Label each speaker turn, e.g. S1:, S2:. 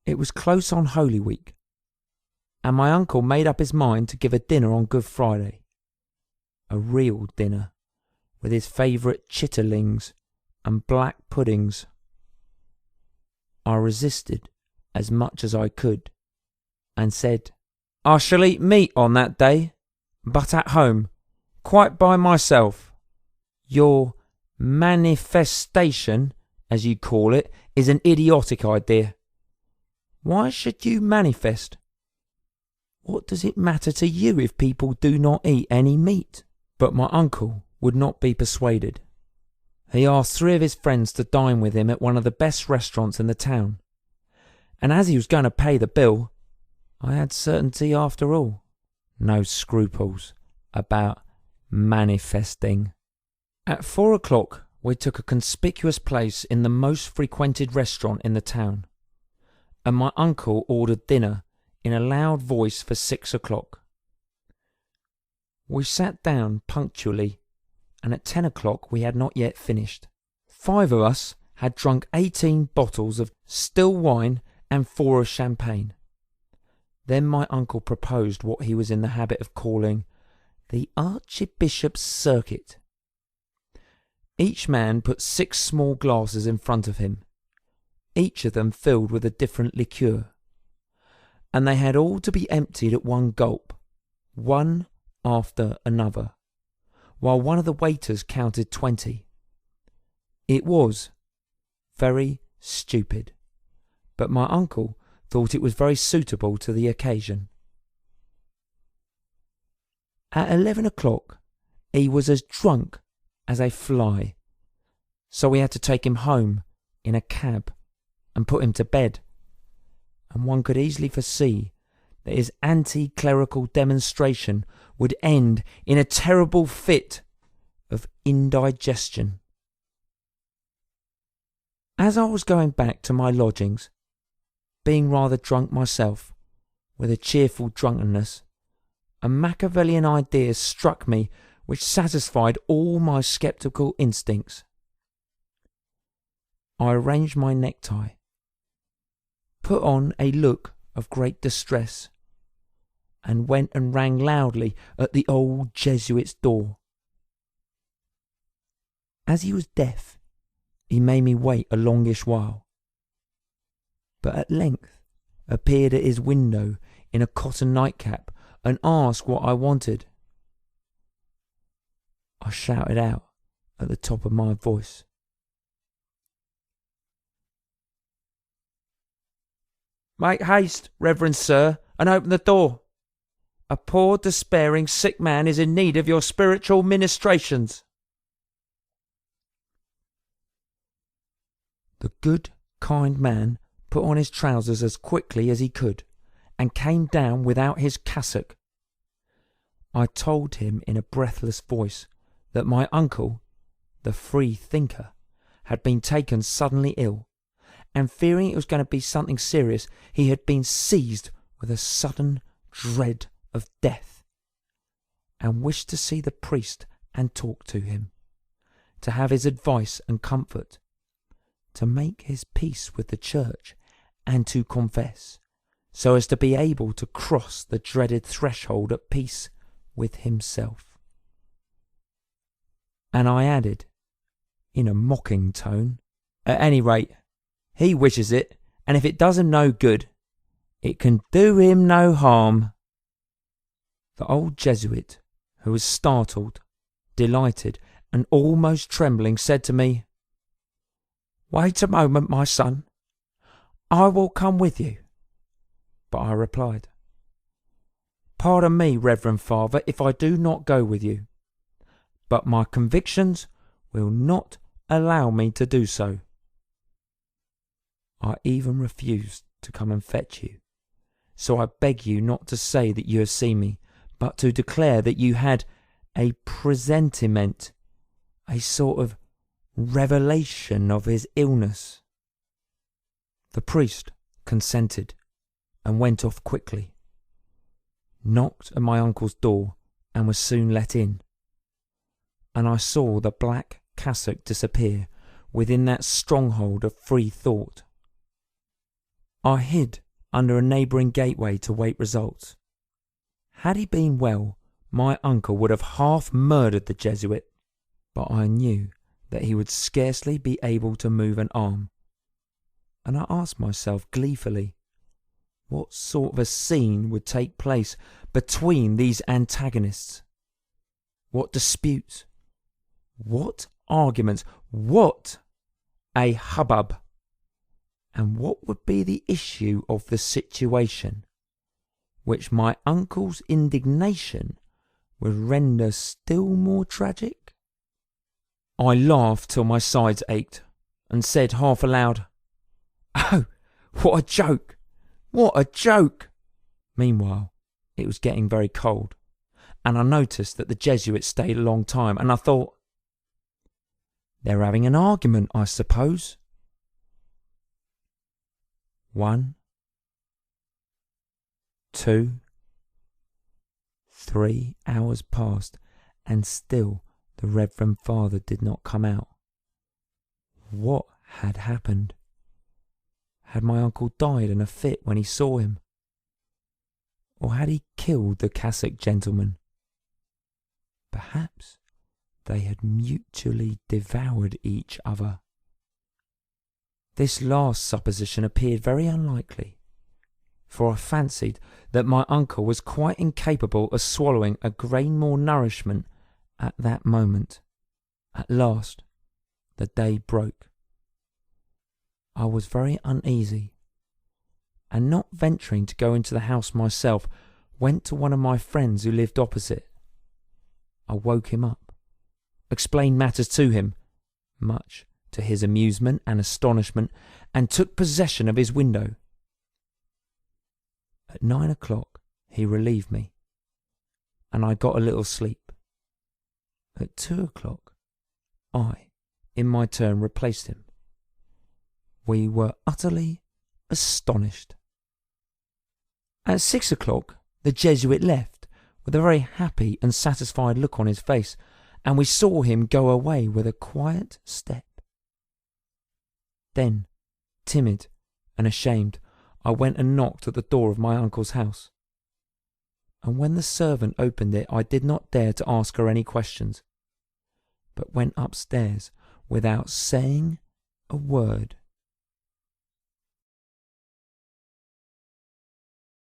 S1: It was close on Holy Week, and my uncle made up his mind to give a dinner on Good Friday. A real dinner, with his favourite chitterlings and black puddings. I resisted as much as I could, and said, "I shall eat meat on that day, but at home, quite by myself. Your manifestation, as you call it, is an idiotic idea. Why should you manifest? What does it matter to you if people do not eat any meat?" But my uncle would not be persuaded. He asked 3 of his friends to dine with him at one of the best restaurants in the town. And as he was going to pay the bill, I had certainty after all. No scruples about manifesting. At 4 o'clock, we took a conspicuous place in the most frequented restaurant in the town, and my uncle ordered dinner in a loud voice for 6 o'clock. We sat down punctually, and at 10 o'clock we had not yet finished. 5 of us had drunk 18 bottles of still wine and 4 of champagne. Then my uncle proposed what he was in the habit of calling the Archbishop's Circuit. Each man put 6 small glasses in front of him, each of them filled with a different liqueur, and they had all to be emptied at one gulp, one after another, while one of the waiters counted 20. It was very stupid, but my uncle thought it was very suitable to the occasion. At 11 o'clock he was as drunk as a fly, so we had to take him home in a cab and put him to bed, and one could easily foresee that his anti-clerical demonstration would end in a terrible fit of indigestion. As I was going back to my lodgings, being rather drunk myself, with a cheerful drunkenness, a Machiavellian idea struck me which satisfied all my sceptical instincts. I arranged my necktie, put on a look of great distress, and went and rang loudly at the old Jesuit's door. As he was deaf, he made me wait a longish while, but at length appeared at his window in a cotton nightcap and asked what I wanted. I shouted out at the top of my voice, "Make haste, Reverend Sir, and open the door. A poor, despairing, sick man is in need of your spiritual ministrations." The good, kind man put on his trousers as quickly as he could, and came down without his cassock. I told him in a breathless voice that my uncle, the free thinker, had been taken suddenly ill, and fearing it was going to be something serious, he had been seized with a sudden dread of death, and wished to see the priest and talk to him, to have his advice and comfort, to make his peace with the church, and to confess, so as to be able to cross the dreaded threshold at peace with himself. And I added, in a mocking tone, "At any rate, he wishes it, and if it does him no good, it can do him no harm." The old Jesuit, who was startled, delighted, and almost trembling, said to me, "Wait a moment, my son. I will come with you." But I replied, "Pardon me, Reverend Father, if I do not go with you, but my convictions will not allow me to do so. I even refused to come and fetch you, so I beg you not to say that you have seen me, but to declare that you had a presentiment, a sort of revelation of his illness." The priest consented and went off quickly, knocked at my uncle's door, and was soon let in, and I saw the black cassock disappear within that stronghold of free thought. I hid under a neighbouring gateway to wait results. Had he been well, my uncle would have half murdered the Jesuit, but I knew that he would scarcely be able to move an arm, and I asked myself gleefully, what sort of a scene would take place between these antagonists? What disputes? What arguments? What a hubbub! And what would be the issue of the situation, which my uncle's indignation would render still more tragic? I laughed till my sides ached, and said half aloud, "Oh, what a joke! What a joke!" Meanwhile, it was getting very cold, and I noticed that the Jesuit stayed a long time, and I thought, they're having an argument, I suppose. 1, 2, 3 hours passed, and still the Reverend Father did not come out. What had happened? Had my uncle died in a fit when he saw him? Or had he killed the cassock gentleman? Perhaps they had mutually devoured each other. This last supposition appeared very unlikely, for I fancied that my uncle was quite incapable of swallowing a grain more nourishment at that moment. At last, the day broke. I was very uneasy, and not venturing to go into the house myself, went to one of my friends who lived opposite. I woke him up, explained matters to him, much to his amusement and astonishment, and took possession of his window. At 9 o'clock he relieved me, and I got a little sleep. At 2 o'clock I, in my turn, replaced him. We were utterly astonished. At 6 o'clock the Jesuit left, with a very happy and satisfied look on his face, and we saw him go away with a quiet step. Then, timid and ashamed, I went and knocked at the door of my uncle's house. And when the servant opened it, I did not dare to ask her any questions, but went upstairs without saying a word